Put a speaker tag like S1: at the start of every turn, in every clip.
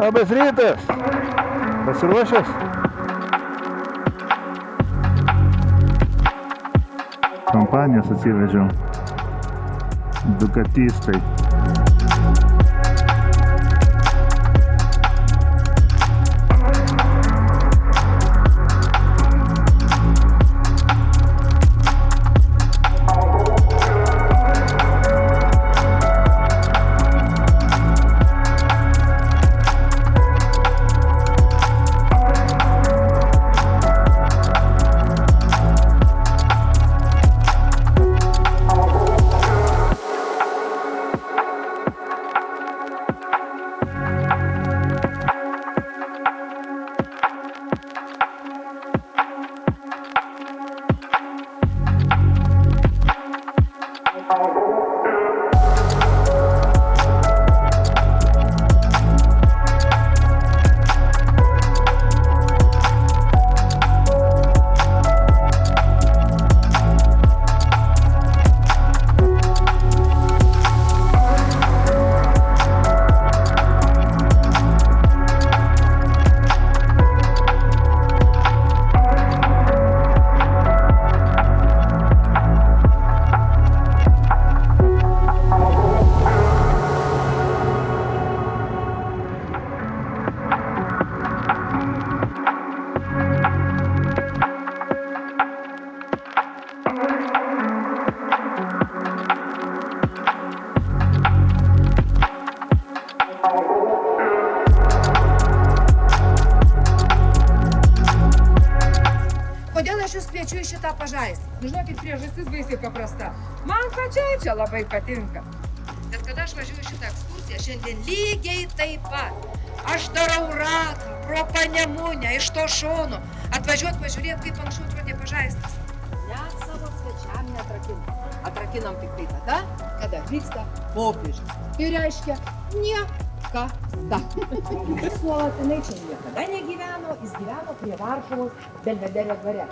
S1: Labas rytas. Pasiruošęs? Kompanijos atsivežiau. Dukatistai.
S2: Kodėl aš jūs kviečiu į šitą pažaistį? Žinokit, priežastis baisiai paprasta. Man pačiai čia labai patinka. Bet kada aš važiuoju šitą ekskursiją, šiandien lygiai taip pat. Aš darau ratą pro Panemunę, iš to šono. Atvažiuot pažiūrėt, kaip anksčiau atrodė pažaistis. Net savo svečiam neatrakinam. Atrakinam tik tai tada, kada vyksta popiežius. Ir reiškia niekada. Jis nuolatinai čia niekada negyveno, jis gyveno prie Varšuvos Belvederio dvare.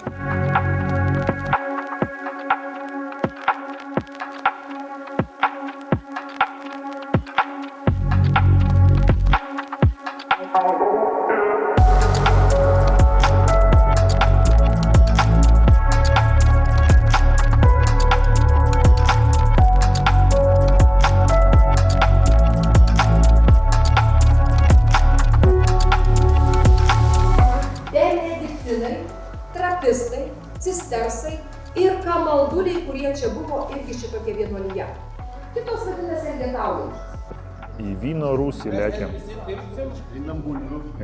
S2: Trapistai, cistersai ir kamalduliai, kurie čia buvo irgi šitokie vienuolyje. Kitos vadinasi elgetaujančios.
S1: Į vyno rūsį lekiam.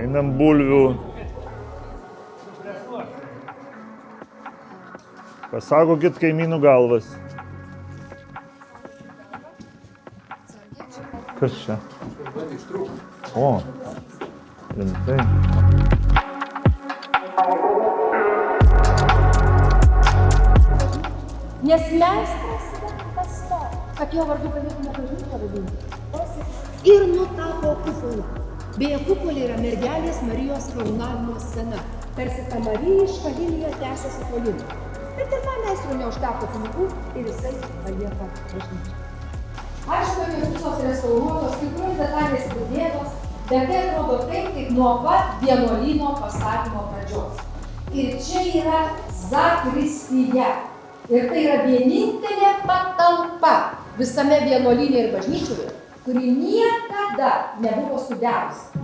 S1: Einam bulvių. Pasakokit kaimynų galvas. Kas čia? O, rimtai.
S2: Nes meistras tas to, kad jo vardu galėtume bažnyčią vadinti. Ir nutapo kupolą. Beje, kupolė yra mergelės Marijos karūnavimo scena. Tarsi ta marijiška linija tęsiasi tolyn. Bet ir man meistrui neužteko pinigų ir jisai palieka bažnyčią. Aišku, jos visos restauruotos, kai kurios detalės pridėtos, bet tai atrodo taip, kaip nuo pat vienuolyno pastatymo pradžios. Ir čia yra zakristija. Ir tai yra vienintelė patalpa visame vienuolyne ir bažnyčioje, kuri niekada nebuvo sudegusi.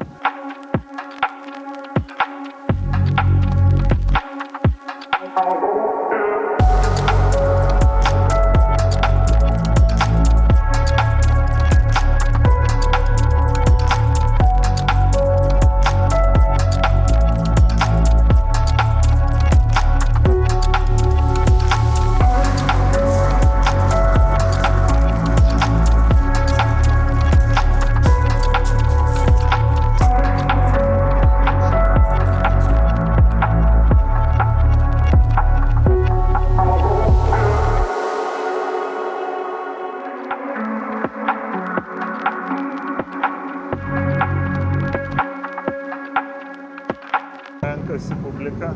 S1: Renkasi publika,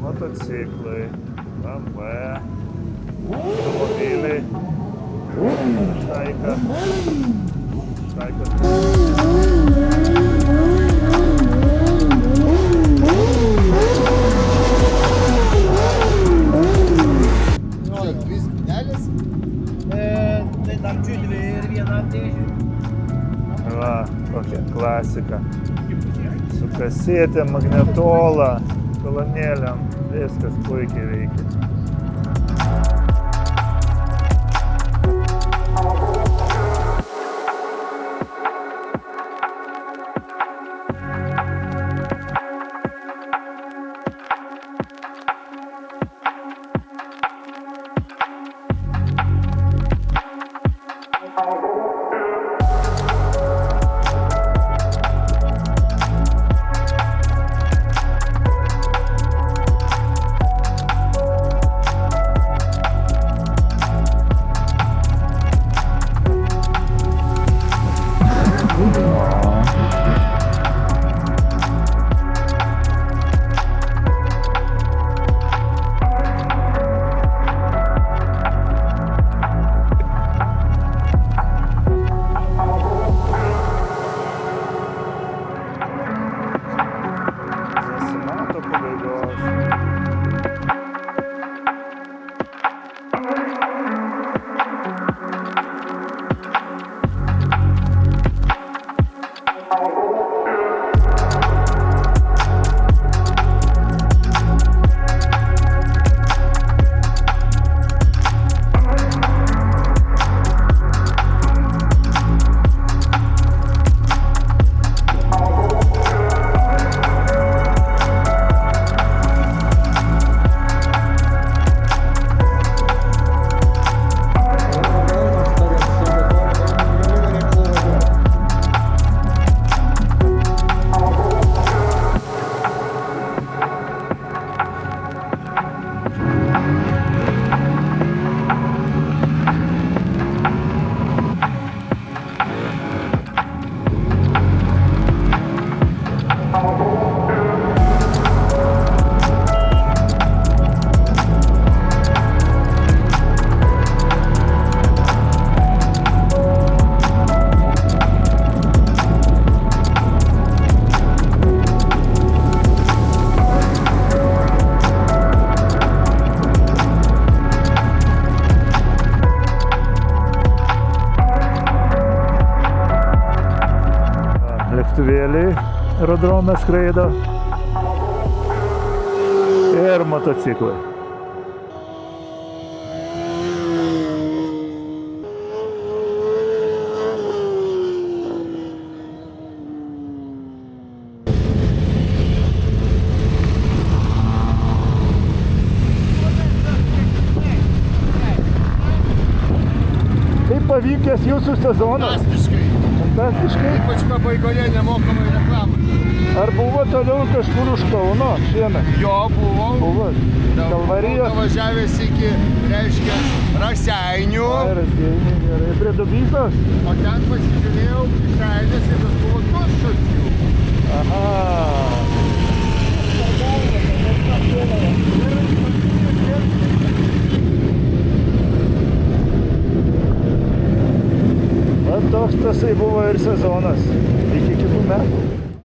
S1: motociklai, BMW, automobiliai, štaika. klasika. Su kasetėm, magnetola, kolonėlėm, viskas puikiai veikia. Nesimato pabaigos. Lėktuvėliai aerodrome skraido ir motociklai. Kaip pavykęs jūsų sezonas?
S3: Fantastiškai.
S1: Fantastiškai.
S3: Ypač pabaigoje nemokamai reklamai.
S1: Ar buvo toliau kažkur už Kauno šiemet?
S3: Jo, buvau.
S1: Buvo.
S3: Buvau
S1: Kalvarijos.
S3: važiavęs iki, reiškia, Raseinių.
S1: Raseiniai, gerai. Prie Dubysos?
S3: O ten pasižiūrėjau kišenės ir tas buvo tuščias jų.
S1: Aha. Va toks tasai buvo ir sezonas iki kitų metų.